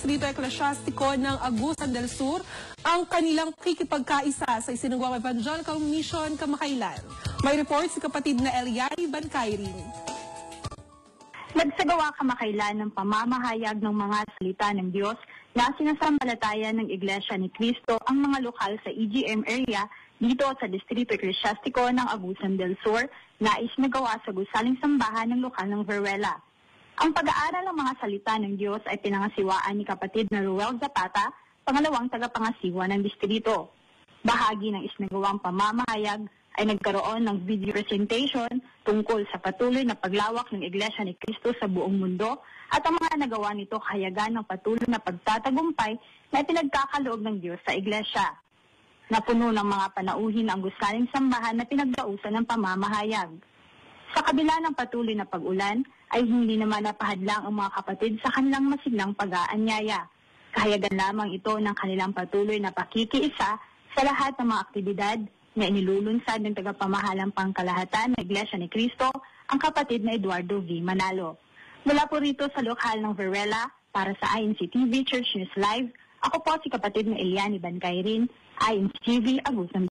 Distrito Eclesiastico ng Agusan del Sur ang kanilang kikipagkaisa sa isinagawang Evangelical Mission kamakailan. May report si kapatid na Eliani Bancayrin. Nagsagawa kamakailan ng pamamahayag ng mga salita ng Diyos na sinasambalataya ng Iglesia ni Cristo ang mga lokal sa EGM area dito sa Distrito Eclesiastico ng Agusan del Sur na isinagawa sa gusaling sambahan ng lokal ng Veruela. Ang pag-aaral ng mga salita ng Diyos ay pinangasiwaan ni kapatid na Ruel Zapata, pangalawang tagapangasiwa ng distrito. Bahagi ng isinagawang pamamahayag ay nagkaroon ng video presentation tungkol sa patuloy na paglawak ng Iglesia ni Cristo sa buong mundo at ang mga nagawa nito kahayagan ng patuloy na pagtatagumpay na pinagkakaloob ng Diyos sa Iglesia. Napuno ng mga panauhin ang gusaling sambahan na pinagdausan ng pamamahayag. Sa kabila ng patuloy na pag-ulan, ay hindi naman napahadlang ang mga kapatid sa kanilang masiglang pag-aanyaya. Kahayagan lamang ito ng kanilang patuloy na pakikiisa sa lahat ng mga aktibidad na inilulunsad ng tagapamahalang pangkalahatan ng Iglesia ni Cristo, ang kapatid na Eduardo V. Manalo. Mula po rito sa lokal ng Veruela, para sa INC TV Church News Live, ako po si kapatid na Eliani Bancayrin, INC TV Agusan.